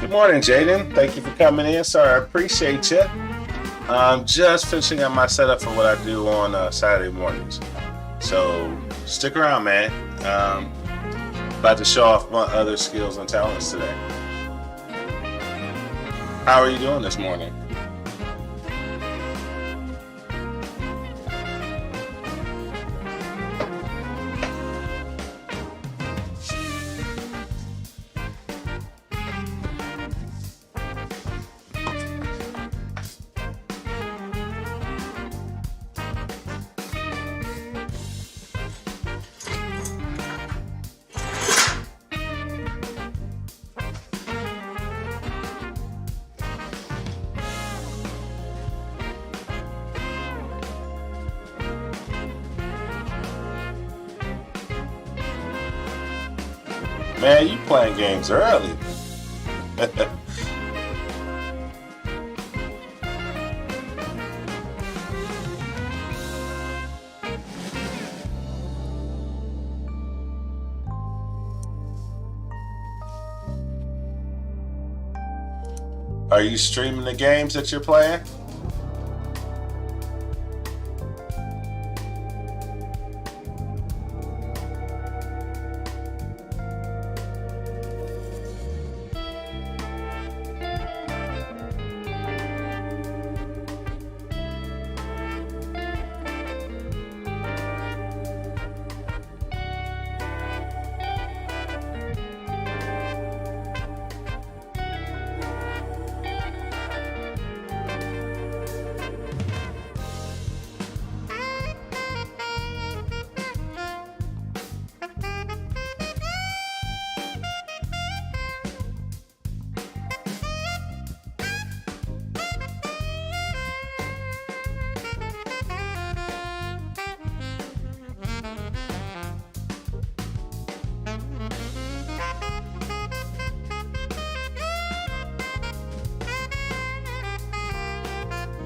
Good morning, Jaden. Thank you for coming in, sir. I appreciate you. I'm just finishing up my setup for what I do on Saturday mornings. So stick around, man. Um, About to show off my other skills and talents today. How are you doing this morning? Man, you playing games early. Are you streaming the games that you're playing?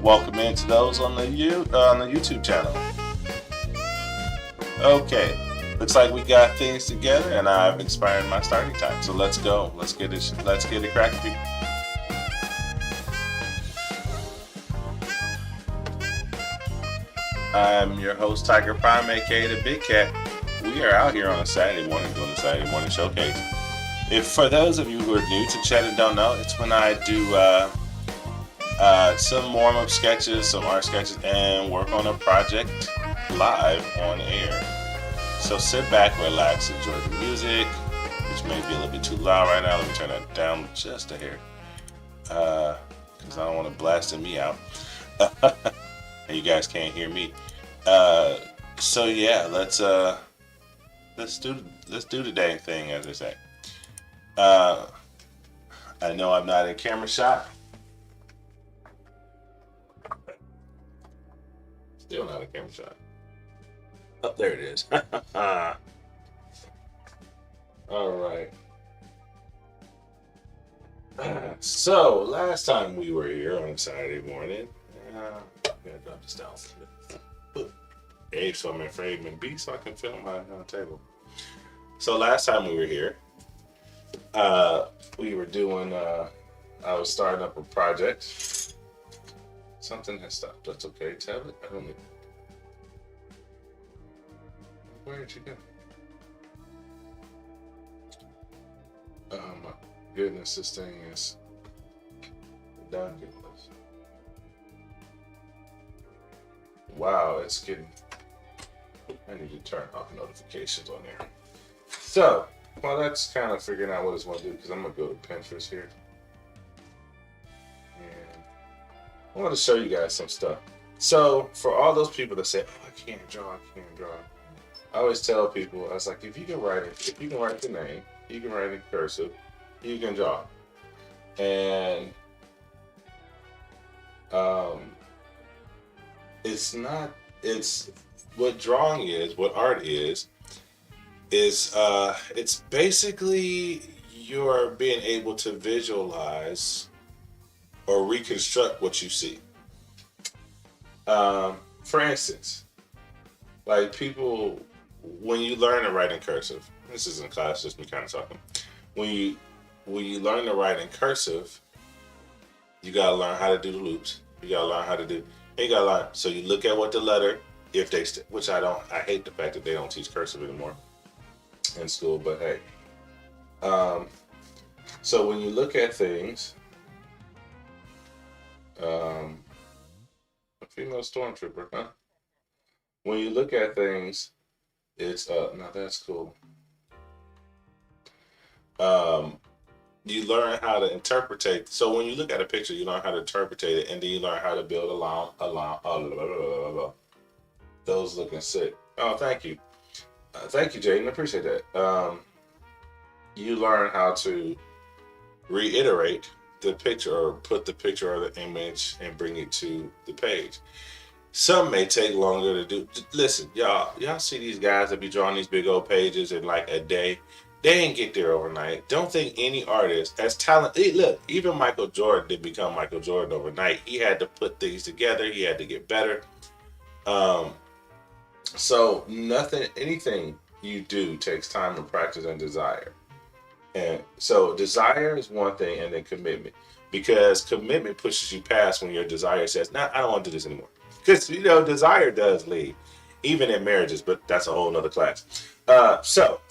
Welcome into those on the YouTube channel. Okay, looks like we got things together, and I've expired my starting time. So let's go. Let's get it. Let's get it cracking. I'm your host, Tiger Prime, aka the Big Cat. We are out here on a Saturday morning doing the Saturday morning showcase. If for those of you who are new to chat and don't know, it's when I do some warm-up sketches, some art sketches, and work on a project live on air. So sit back, relax, enjoy the music, which may be a little bit too loud right now. Let me turn that down just a hair, because I don't want to blast me out, and you guys can't hear me. Uh, so yeah, let's do the dang thing, as they say. Uh, I know I'm not in camera shot. Still not a camera shot. Oh, there it is. All right. So last time we were here on Saturday morning, I'm gonna drop this down. A, so I'm in frame, and B, so I can film my table. So last time we were here, we were doing. I was starting up a project. Something has stopped. That's okay. Tablet. I don't need. Where did you go? Oh my goodness, this thing is ridiculous. Wow, it's getting. I need to turn off notifications on there. So, while that's kind of figuring out what it's going to do, because I'm going to go to Pinterest here. And I want to show you guys some stuff. So, for all those people that say, oh, I can't draw, I can't draw. I always tell people, I was like, if you can write it, if you can write the name, you can write it cursive, you can draw. And um, it's not, it's what drawing is, what art is it's basically you're being able to visualize or reconstruct what you see. For instance, like people, when you learn to write in cursive, this isn't class, just me kind of talking. When you when you learn to write in cursive, you gotta learn how to do the loops. You gotta learn how to do. You gotta learn. So you look at what the letter, if they, which I don't. I hate the fact that they don't teach cursive anymore in school. But hey, um, so when you look at things, a female stormtrooper, huh? When you look at things, it's now that's cool. Um, you learn how to interpretate. So when you look at a picture, you learn how to interpretate it, and then you learn how to build those looking sick. Oh, thank you, Jaden. I appreciate that. You learn how to reiterate the picture or put the picture or the image and bring it to the page. Some may take longer to do. Listen, y'all see these guys that be drawing these big old pages in like a day. They ain't get there overnight. Don't think any artist as talented. Look, even Michael Jordan didn't become Michael Jordan overnight. He had to put things together. He had to get better. Um, so anything you do takes time and practice and desire. And so desire is one thing, and then commitment, because commitment pushes you past when your desire says, "Nah, I don't want to do this anymore." Because desire does lead, even in marriages, but that's a whole nother class. So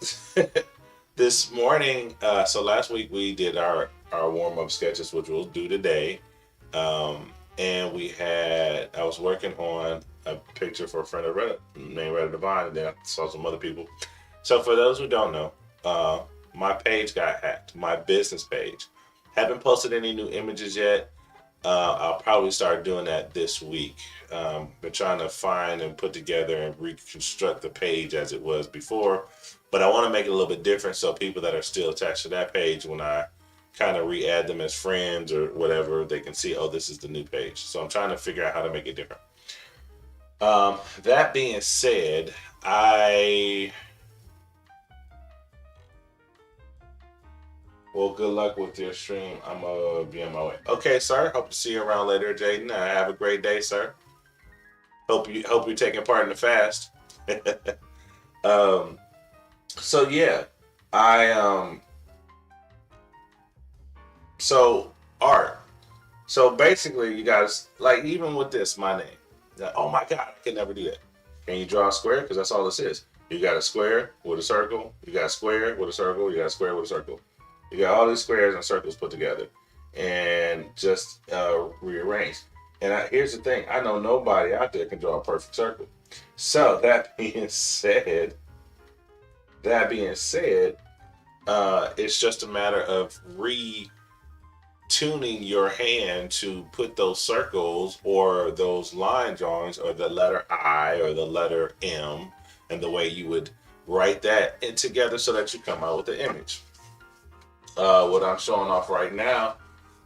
this morning, so last week we did our warm up sketches, which we'll do today, and I was working on a picture for a friend of Reddit named Reddit Divine, and then I saw some other people. So for those who don't know, my page got hacked, my business page. Haven't posted any new images yet. I'll probably start doing that this week. Been trying to find and put together and reconstruct the page as it was before, but I want to make it a little bit different so people that are still attached to that page, when I kind of re-add them as friends or whatever, they can see, oh, this is the new page. So I'm trying to figure out how to make it different. That being said, well, good luck with your stream. I'm gonna be on my way. Okay, sir. Hope to see you around later, Jaden. Have a great day, sir. Hope you're taking part in the fast. um, so yeah, I so art. So basically, you guys, like, even with this, my name. Oh my God, I can never do that. Can you draw a square? Because that's all this is. You got a square with a circle. You got a square with a circle. You got a square with a circle. You got all these squares and circles put together and just rearranged. And here's the thing. I know nobody out there can draw a perfect circle. So that being said, it's just a matter of tuning your hand to put those circles or those line drawings or the letter I or the letter M and the way you would write that in together so that you come out with the image. What I'm showing off right now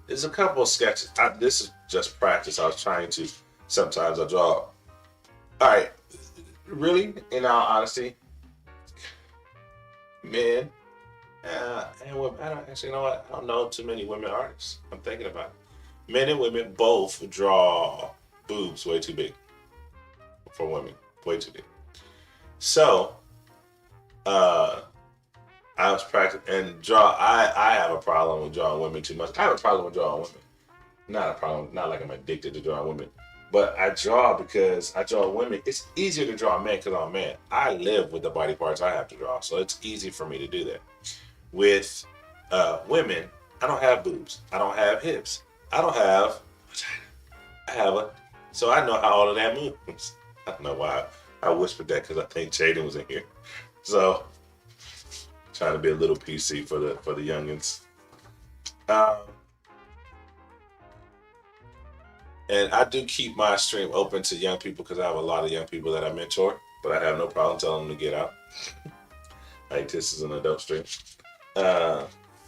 is a couple of sketches. This is just practice. I was trying to, sometimes I draw. All right, really, in all honesty, men and women, you know what? I don't know too many women artists. I'm thinking about it. Men and women both draw boobs way too big for women, way too big. So, I was practicing and I have a problem with drawing women too much. I have a problem with drawing women. Not a problem, not like I'm addicted to drawing women. But I draw because I draw women. It's easier to draw men because I'm a man. I live with the body parts I have to draw. So it's easy for me to do that. With women, I don't have boobs. I don't have hips. I don't have vagina. I have a. So I know how all of that moves. I don't know why I whispered that, because I think Jaden was in here. So trying to be a little PC for the youngins. And I do keep my stream open to young people because I have a lot of young people that I mentor, but I have no problem telling them to get out. Like, this is an adult stream. And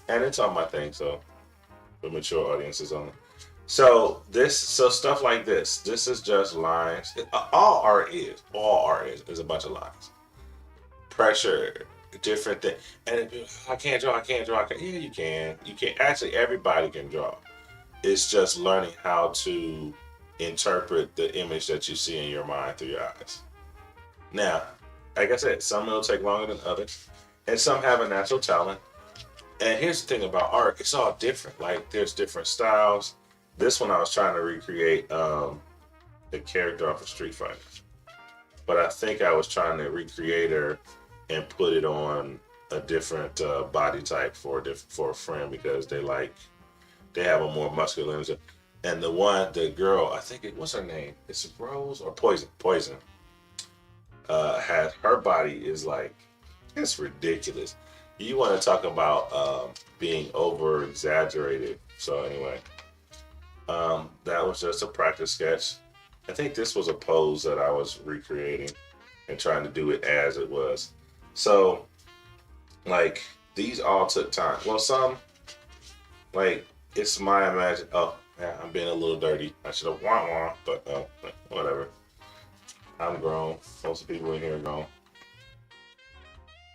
it's on my thing, so for mature audiences only. So stuff like this is just lines. All art is a bunch of lines. Pressure, different thing. And I can't draw. Yeah, you can. Actually, everybody can draw. It's just learning how to interpret the image that you see in your mind through your eyes. Now, like I said, some will take longer than others, and some have a natural talent. And here's the thing about art, it's all different. Like there's different styles. This one I was trying to recreate the character off of Street Fighter. But I think I was trying to recreate her and put it on a different body type for for a friend because they have a more muscular image. And the girl, I think what's her name? It's Rose or Poison. Poison. Has her body is like it's ridiculous. You want to talk about being over exaggerated. So anyway, that was just a practice sketch. I think this was a pose that I was recreating and trying to do it as it was. So like these all took time. Well, some like it's my imagine. Oh, yeah, I'm being a little dirty. I should have wah, but whatever. I'm grown. Most of the people in here are grown.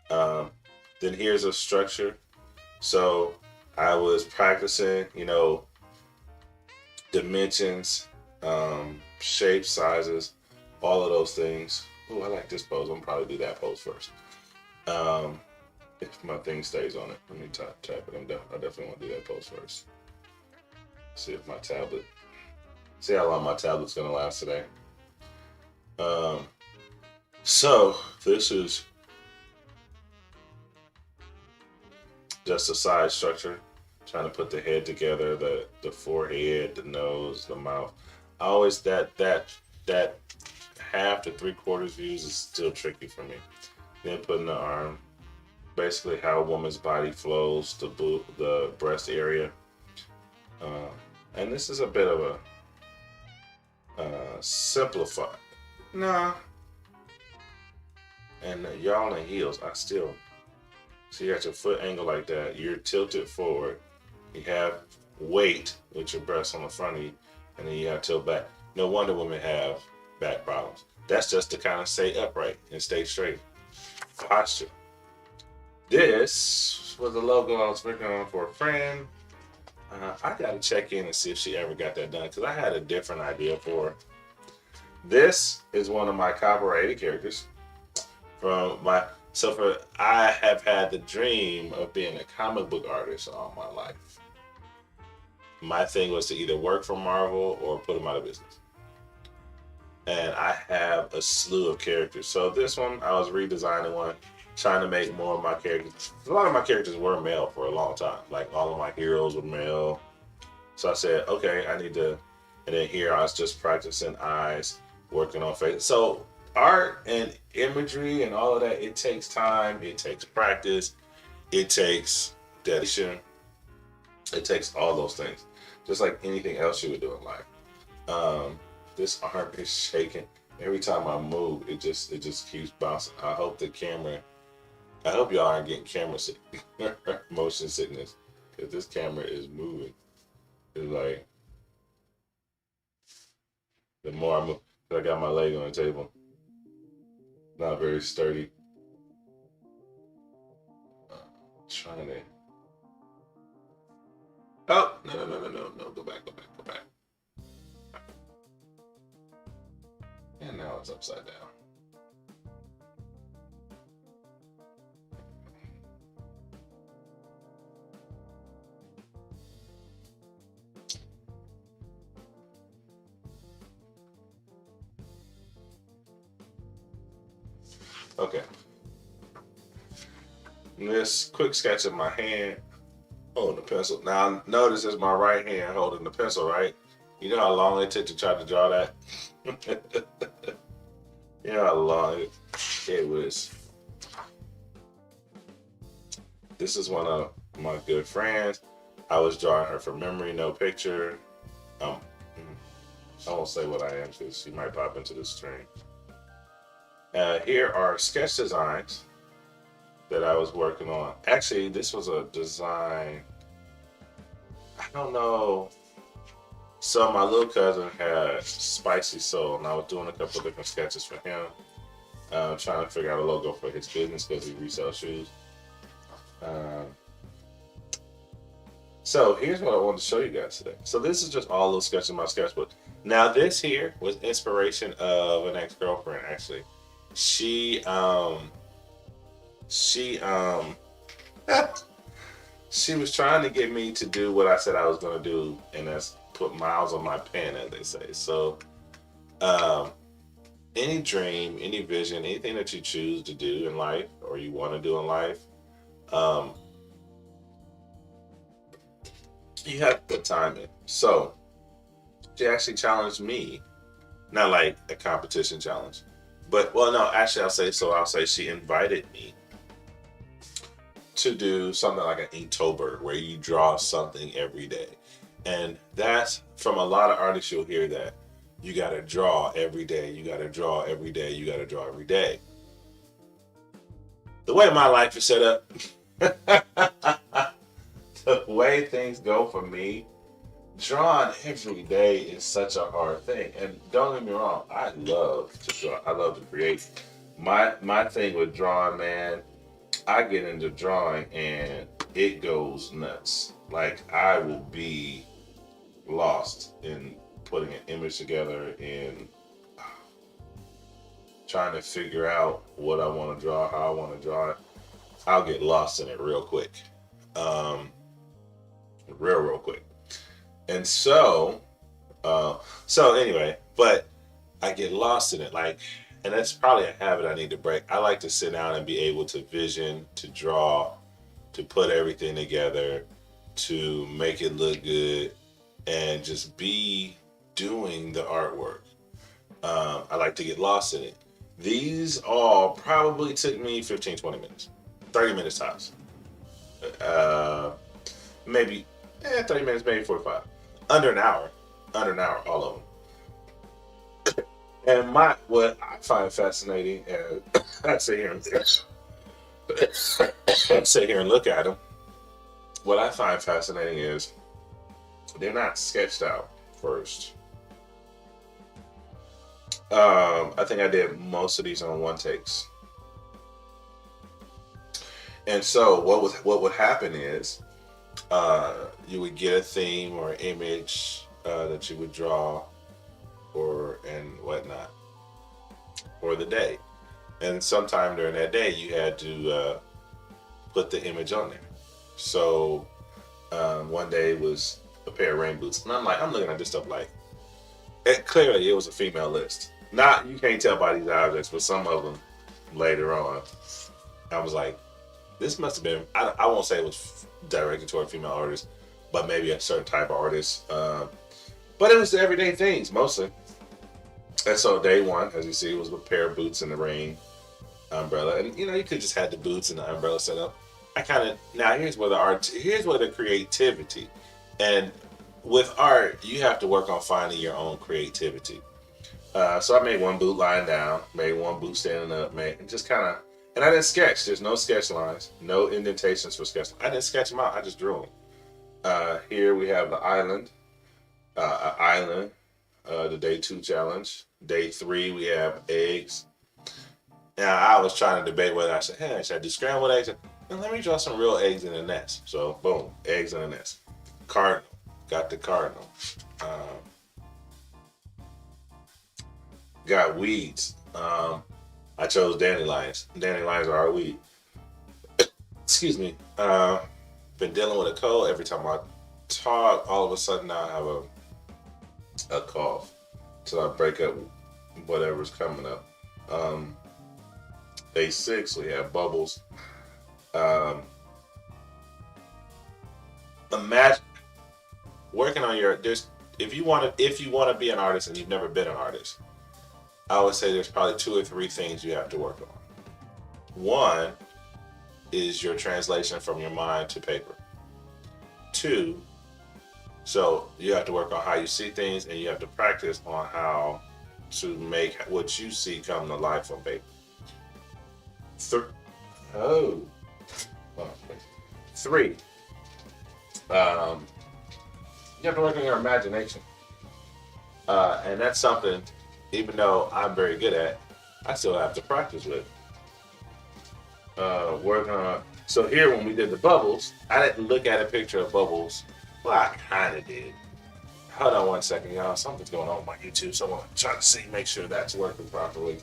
Um, then here's a structure. So I was practicing, dimensions, shapes, sizes, all of those things. Oh, I like this pose. I'm gonna probably do that pose first. Um, if my thing stays on it, let me tap it. I definitely want to do that pose first. See if see how long my tablet's gonna last today. So this is just a side structure, trying to put the head together, the forehead, the nose, the mouth. Always that half to 3/4 views is still tricky for me. Then putting the arm, basically how a woman's body flows, the breast area. And this is a bit of a simplified. Nah. And y'all in heels, so you got your foot angle like that. You're tilted forward. You have weight with your breasts on the front of you, and then you have tilt back. No wonder women have back problems. That's just to kind of stay upright and stay straight. Posture. This was the logo I was working on for a friend. I got to check in and see if she ever got that done because I had a different idea for her. This is one of my copyrighted characters I have had the dream of being a comic book artist all my life. My thing was to either work for Marvel or put them out of business. And I have a slew of characters. So this one, I was redesigning one, trying to make more of my characters. A lot of my characters were male for a long time. Like all of my heroes were male. So I said, okay, I need to. And then here I was just practicing eyes, working on face. So art and imagery and all of that, it takes time, it takes practice, it takes dedication, it takes all those things. Just like anything else you would do in life. This arm is shaking. Every time I move, it just keeps bouncing. I hope y'all aren't getting camera sick, motion sickness, because this camera is moving. It's like, the more I move, I got my leg on the table. Not very sturdy. Trying to. Oh, no. Go back. And now it's upside down. Okay. This quick sketch of my hand holding the pencil. Now notice it's my right hand holding the pencil, right? You know how long it took to try to draw that? You know how long it was. This is one of my good friends. I was drawing her from memory, no picture. I won't say what I am because she might pop into the stream. Here are sketch designs that I was working on. Actually, this was a design. I don't know. So my little cousin had Spicy Soul, and I was doing a couple of different sketches for him. Trying to figure out a logo for his business because he resells shoes. So here's what I wanted to show you guys today. So this is just all those sketches in my sketchbook. Now this here was inspiration of an ex-girlfriend, actually. She She was trying to get me to do what I said I was going to do, and that's put miles on my pen, as they say. So, um, any dream, any vision, anything that you choose to do in life or you want to do in life, um, you have to put time in. So, she actually challenged me, not like a competition challenge, but, well, no, actually, I'll say she invited me to do something like an Inktober where you draw something every day. And that's from a lot of artists, you'll hear that. You got to draw every day. You got to draw every day. You got to draw every day. The way my life is set up, the way things go for me, drawing every day is such a hard thing. And don't get me wrong, I love to draw. I love to create. My thing with drawing, man, I get into drawing and it goes nuts. Like I will be lost in putting an image together and trying to figure out what I want to draw, how I want to draw it. I'll get lost in it real quick. Um, real quick. And so anyway, but I get lost in it. Like, and that's probably a habit I need to break. I like to sit down and be able to vision, to draw, to put everything together, to make it look good, and just be doing the artwork. I like to get lost in it. These all probably took me 15, 20 minutes, 30 minutes tops. Uh, maybe 30 minutes, maybe 45. Under an hour, all of them. And what I find fascinating, and I sit here and look at them. What I find fascinating is they're not sketched out first. I think I did most of these on one takes. And so what would happen is you would get a theme or image that you would draw or and whatnot for the day. And sometime during that day you had to put the image on there. So one day was a pair of rain boots. And I'm looking at this stuff like, clearly it was a female list. Not, you can't tell by these objects, but some of them later on, I was like, this must have been, I won't say it was directed toward a female artist, but maybe a certain type of artist. But it was the everyday things, mostly. And so day one, as you see, was a pair of boots in the rain, umbrella. And, you could just have the boots and the umbrella set up. Now here's where the creativity. And with art, you have to work on finding your own creativity. So I made one boot lying down, made one boot standing up, and I didn't sketch. There's no sketch lines, no indentations for sketch. I didn't sketch them out. I just drew them. Here we have the island, the day 2 challenge. Day 3 we have eggs. Now I was trying to debate whether I said, hey, should I do scrambled eggs? And let me draw some real eggs in a nest. So boom, eggs in a nest. Cardinal, got the cardinal. Got weeds. I chose dandelions. Dandelions are our weed. Excuse me. Been dealing with a cold. Every time I talk, all of a sudden I have a cough. So I break up whatever's coming up. Day 6, we have bubbles. Imagine working on if you want to be an artist and you've never been an artist, I would say there's probably 2 or 3 things you have to work on. One is your translation from your mind to paper. 2, so you have to work on how you see things, and you have to practice on how to make what you see come to life on paper. 3. You have to work on your imagination. And that's something, even though I'm very good at, I still have to practice with. So here when we did the bubbles, I didn't look at a picture of bubbles. Well, I kind of did. Hold on one second, y'all. Something's going on with my YouTube, so I'm going to try to make sure that's working properly.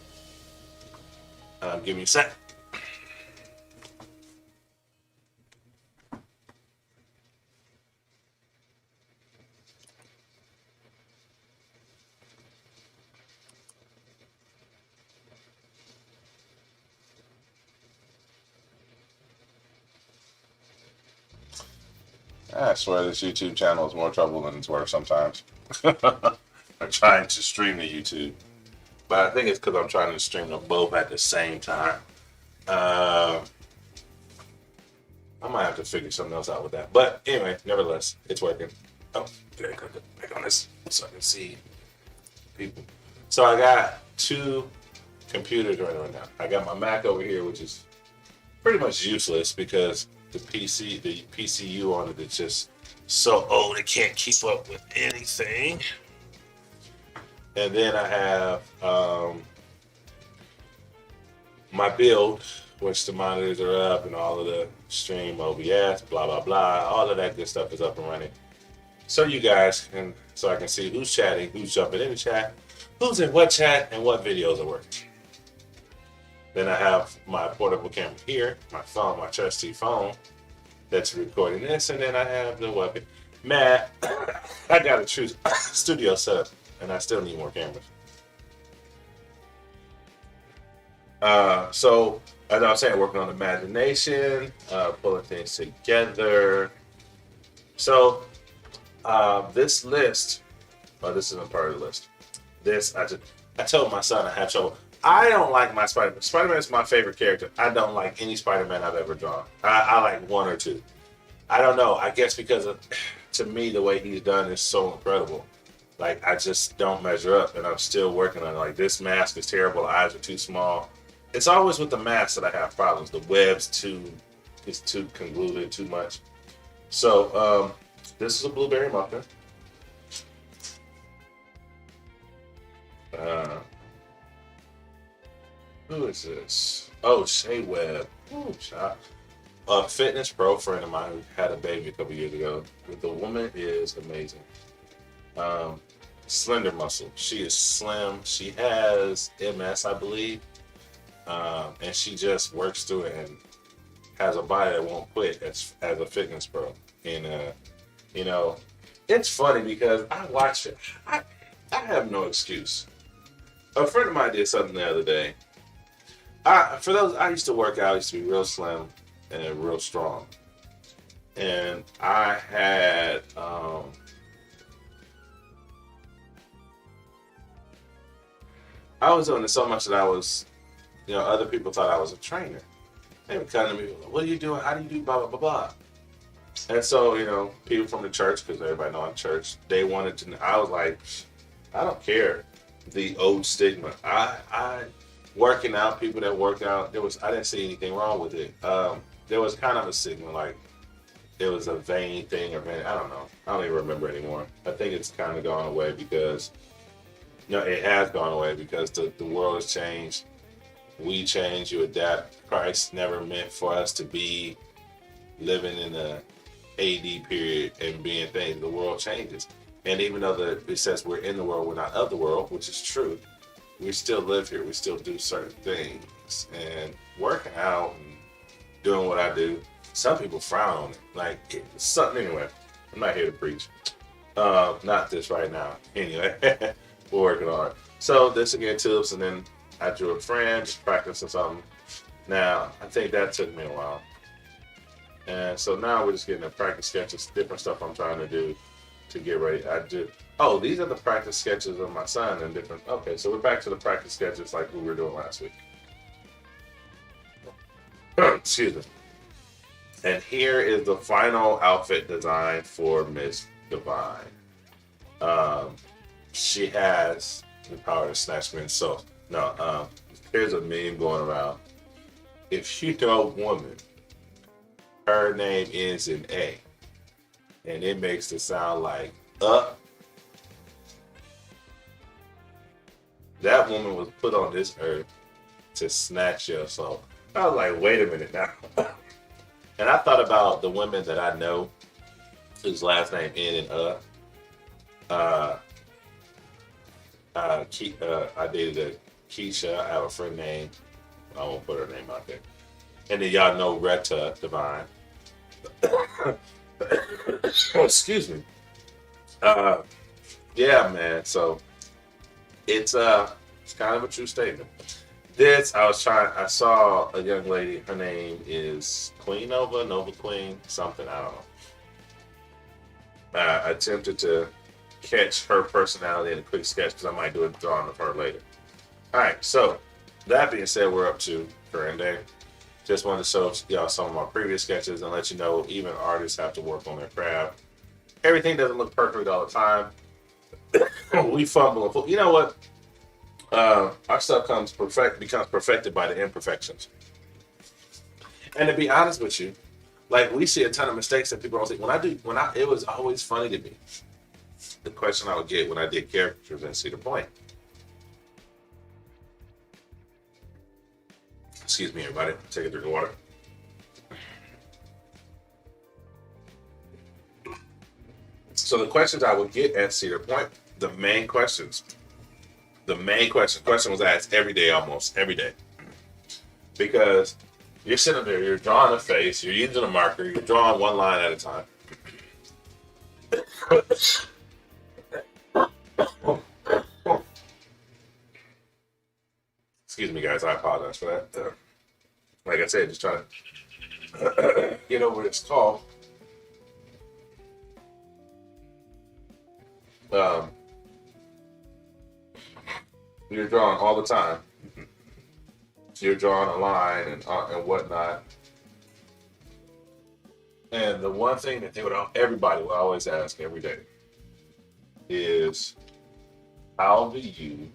Give me a sec. I swear this YouTube channel is more trouble than it's worth sometimes. I'm trying to stream to YouTube. But I think it's because I'm trying to stream them both at the same time. I might have to figure something else out with that. But anyway, nevertheless, it's working. Oh, there I go. Back on this so I can see people. So I got two computers running right now. I got my Mac over here, which is pretty much useless because the PCU on it is just so old it can't keep up with anything. And then I have my build, which the monitors are up and all of the stream OBS, blah blah blah, all of that good stuff is up and running. So you guys can, so I can see who's chatting, who's jumping in the chat, who's in what chat, and what videos are working. Then I have my portable camera here, my phone, my trusty phone that's recording this, and then I have the weapon. Matt, I got a true studio set up, and I still need more cameras. So, as I was saying, working on imagination, pulling things together. So, this list, this isn't part of the list. I told my son I had trouble. I don't like my Spider-Man. Spider-Man is my favorite character. I don't like any Spider-Man I've ever drawn. I like one or two. I don't know. I guess because to me, the way he's done is so incredible. Like, I just don't measure up, and I'm still working on it. Like, this mask is terrible. The eyes are too small. It's always with the mask that I have problems. The web's it's too convoluted, too much. So, this is a blueberry muffin. Who is this? Oh, Shay Webb. Ooh, child. A fitness pro friend of mine who had a baby a couple years ago. The woman is amazing. Slender muscle. She is slim. She has MS, I believe. And she just works through it and has a body that won't quit as a fitness pro. And, you know, it's funny because I watch it. I have no excuse. A friend of mine did something the other day. I used to work out. I used to be real slim and real strong. And I had, I was doing it so much that I was, other people thought I was a trainer. They would come to me, what are you doing? How do you do blah, blah, blah, blah. And so, people from the church, because everybody know I'm church, they wanted to know. I was like, I don't care. The old stigma. I working out, people that work out, I didn't see anything wrong with it. There was kind of a stigma, like it was a vain thing, I don't know. I don't even remember anymore. I think it's kind of gone away because, it has gone away because the world has changed. We change, you adapt. Christ never meant for us to be living in the AD period and being things. The world changes. And even though it says we're in the world, we're not of the world, which is true, we still live here. We still do certain things. And working out and doing what I do, some people frown on it. Like, it's something, anyway. I'm not here to preach. Not this right now. Anyway, we're working on it. So this again, tips, and then I drew a friend, just practicing something. Now, I think that took me a while. And so now we're just getting the practice sketches, different stuff I'm trying to do to get ready. These are the practice sketches of my son and different. Okay, so we're back to the practice sketches like we were doing last week. Excuse me. And here is the final outfit design for Miss Divine. She has the power to snatch men. So, here's a meme going around. If you know a woman, her name ends in A, and it makes it sound like that woman was put on this earth to snatch your soul. I was like, wait a minute now. And I thought about the women that I know whose last name end in I dated a Keisha. I have a friend named, I won't put her name out there. And then y'all know Retta Divine. Excuse me. Yeah, man. So it's kind of a true statement. I saw a young lady, her name is Queen Nova Queen, something, I don't know. I attempted to catch her personality in a quick sketch because I might do a drawing of her later. All right, so that being said, we're up to current day. Just wanted to show y'all some of my previous sketches and let you know even artists have to work on their craft. Everything doesn't look perfect all the time. We fumble. You know what? Our stuff becomes perfected by the imperfections. And to be honest with you, like we see a ton of mistakes that people don't see. It was always funny to me. The question I would get when I did characters in Cedar Point. Excuse me, everybody. Take a drink of water. So the questions I would get at Cedar Point, the main question was asked every day, almost every day. Because you're sitting there, you're drawing a face, you're using a marker, you're drawing one line at a time. Excuse me, guys. I apologize for that. Like I said, just trying to get over this call. You're drawing all the time. You're drawing a line and whatnot. And the one thing that everybody will always ask every day is, how do you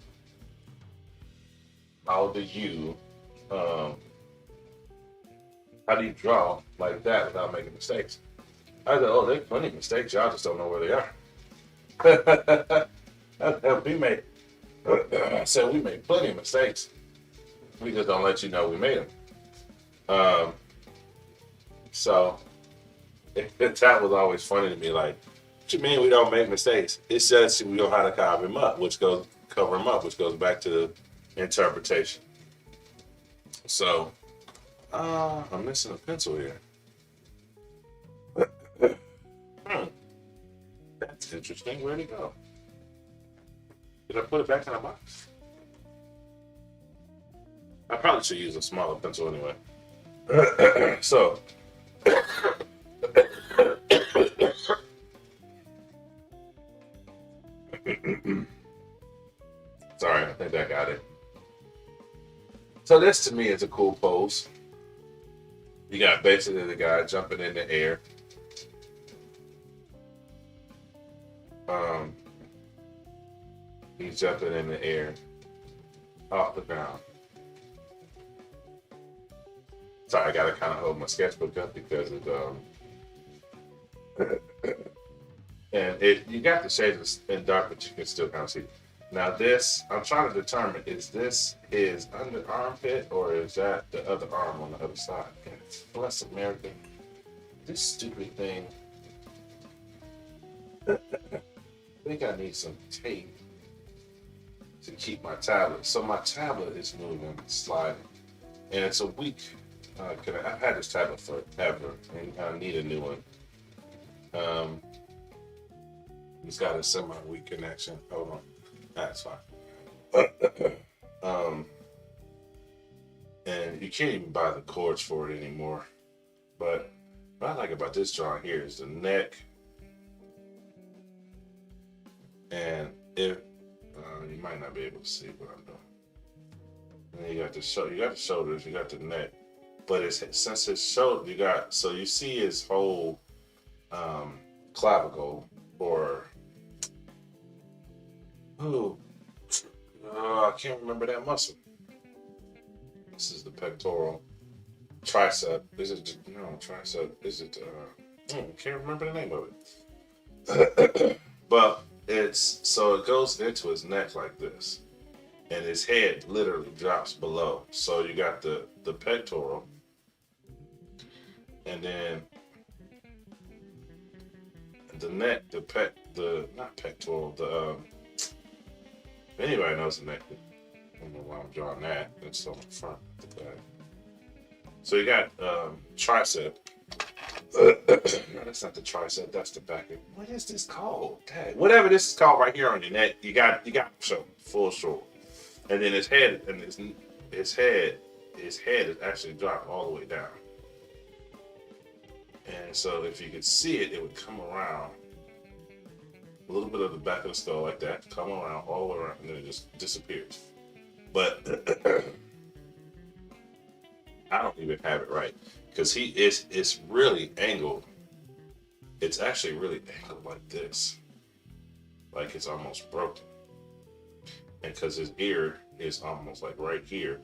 draw like that without making mistakes? I said, oh, there's plenty of mistakes. Y'all just don't know where they are. We made plenty of mistakes. We just don't let you know we made them. So that was always funny to me. Like, what you mean we don't make mistakes? It's just we know how to cover them up, which goes back to the interpretation. So I'm missing a pencil here. That's interesting. Where'd it go? Did I put it back in the box? I probably should use a smaller pencil anyway. So, sorry, I think I got it. So this to me is a cool pose. You got basically the guy jumping in the air. He's jumping in the air off the ground. Sorry, I gotta kind of hold my sketchbook up because it and you got the shades in dark, but you can still kind of see. Now this, I'm trying to determine, is this his under armpit or is that the other arm on the other side? Bless America. This stupid thing. I think I need some tape to keep my tablet. So my tablet is moving, sliding, and it's a weak. I've had this tablet forever, and I need a new one. It's got a semi-weak connection. Hold on, that's fine. And you can't even buy the cords for it anymore. But what I like about this drawing here is the neck, and if you might not be able to see what I'm doing. And then you got the shoulders, you got the neck, but since his shoulder, so you see his whole clavicle, or I can't remember that muscle. This is the pectoral, tricep. Tricep. Is it? Can't remember the name of it. But it goes into his neck like this, and his head literally drops below. So you got the pectoral, and then the neck, not pectoral, anybody knows the neck. I don't know why I'm drawing that. It's on the front of the bag. So you got tricep. No, that's not the tricep. That's the back. What is this called? Dang. Whatever this is called right here on your neck, you got show full shoulder, and then his head is actually dropped all the way down. And so if you could see it, it would come around a little bit of the back of the skull like that, come around all the way around, and then it just disappears. But I don't even have it right because it's really angled. It's actually really angled like this, like it's almost broken. And because his ear is almost like right here,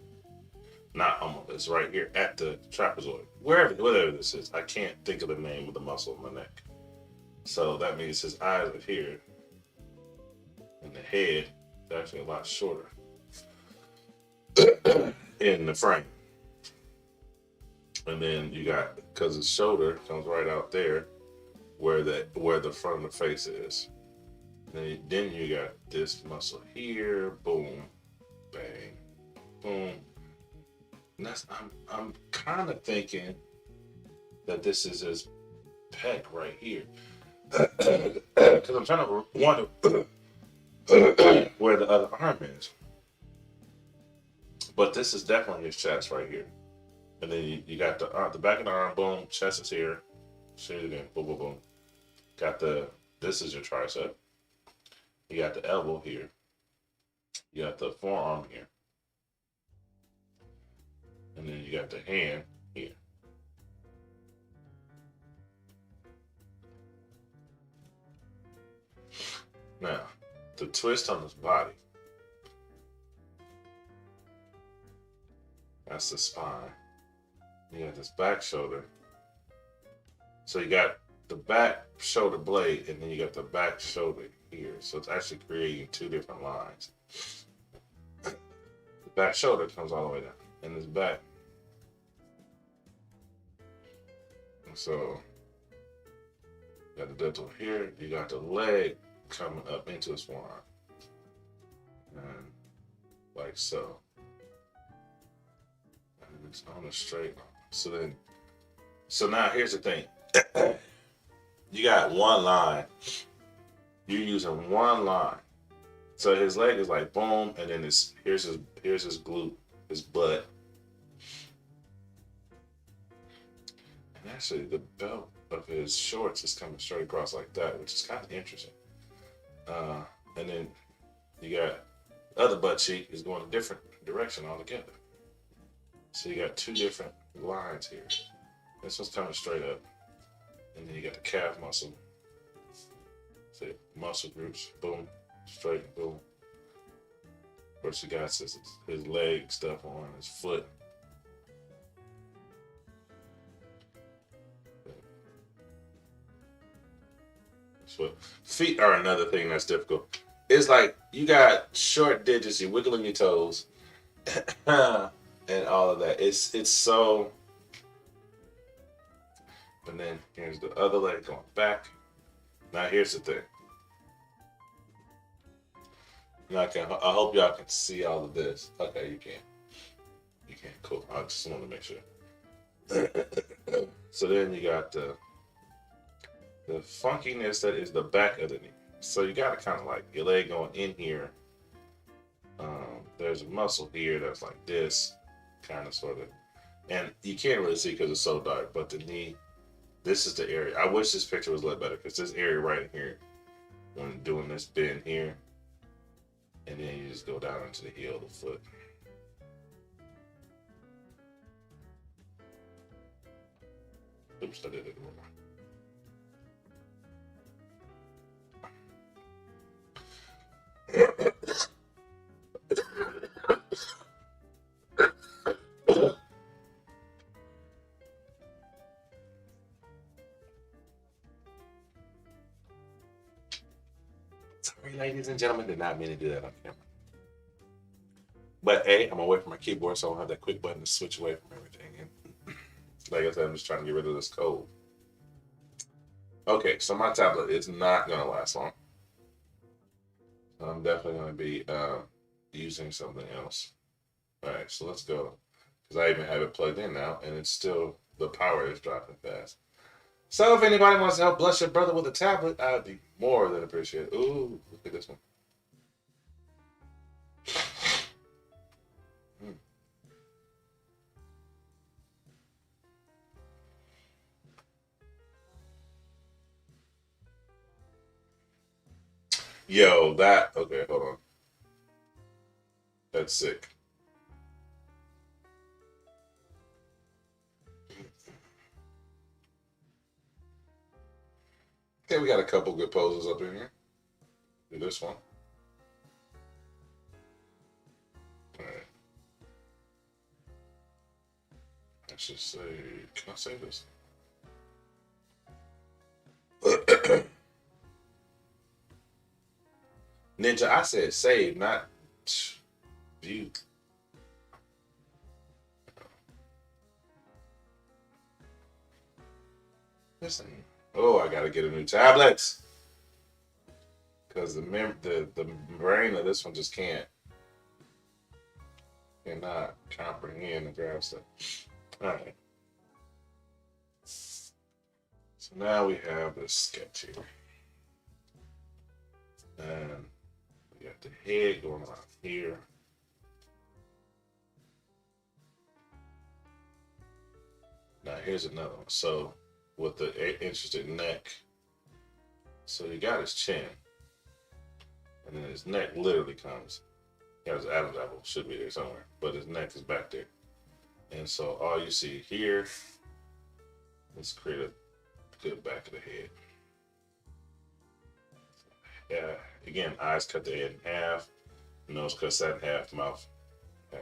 not almost, it's right here at the trapezoid, whatever this is. I can't think of the name of the muscle in my neck. So that means his eyes are here, and the head is actually a lot shorter in the frame. And then you got, because his shoulder comes right out there, where the front of the face is. Then you got this muscle here, boom, bang, boom. And I'm kind of thinking that this is his pec right here, because I'm trying to wonder where the other arm is. But this is definitely his chest right here. And then you got the back of the arm, boom, chest is here. Say it again, boom, boom, boom. Got this is your tricep. You got the elbow here. You got the forearm here. And then you got the hand here. Now, the twist on his body. That's the spine. You got this back shoulder. So you got the back shoulder blade, and then you got the back shoulder here. So it's actually creating two different lines. The back shoulder comes all the way down, and this back. And so you got the dental here. You got the leg coming up into his forearm, and like so. And it's on a straight line. So now here's the thing. You got one line. You're using one line. So his leg is like boom, and then here's his glute, his butt. And actually the belt of his shorts is coming straight across like that, which is kind of interesting. And then you got the other butt cheek is going a different direction altogether. So you got two different lines here. This one's coming straight up. And then you got the calf muscle. So muscle groups, boom, straight, boom. Of course, you got his leg stuff on, his foot. So feet are another thing that's difficult. It's like you got short digits, you're wiggling your toes, and all of that. It's so. And then here's the other leg going back. Now here's the thing. I hope y'all can see all of this. Okay, you can. You can. Cool. I just want to make sure. So then you got the funkiness that is the back of the knee. So you got to kind of like your leg going in here. There's a muscle here that's like this, kind of sort of. And you can't really see because it's so dark, but the knee. This is the area. I wish this picture was a little better because this area right here, when doing this bend here, and then you just go down into the heel of the foot. Oops, I did it wrong. Sorry, ladies and gentlemen, did not mean to do that on camera. But I'm away from my keyboard, so I don't have that quick button to switch away from everything. And like I said, I'm just trying to get rid of this cold. Okay, so my tablet is not going to last long. I'm definitely going to be using something else. All right, so let's go. Because I even have it plugged in now, and it's still, the power is dropping fast. So if anybody wants to help bless your brother with a tablet, I'd be more than appreciated. Ooh, look at this one. Yo, that okay, hold on. That's sick. Okay, we got a couple good poses up in here. Do this one. Alright. Let's just say, can I say this? Ninja, I said save, not view. Listen. Oh, I gotta get a new tablet. Because the brain of this one just cannot comprehend and grab stuff. Alright. So now we have this sketch here. And we got the head going on here. Now here's another one. So with the interested neck, so you got his chin, and then his neck literally comes. He has his Adam's apple, should be there somewhere, but his neck is back there. And so all you see here, let's create a good back of the head. Yeah, again, eyes cut the head in half, nose cut that in half, mouth. Yeah,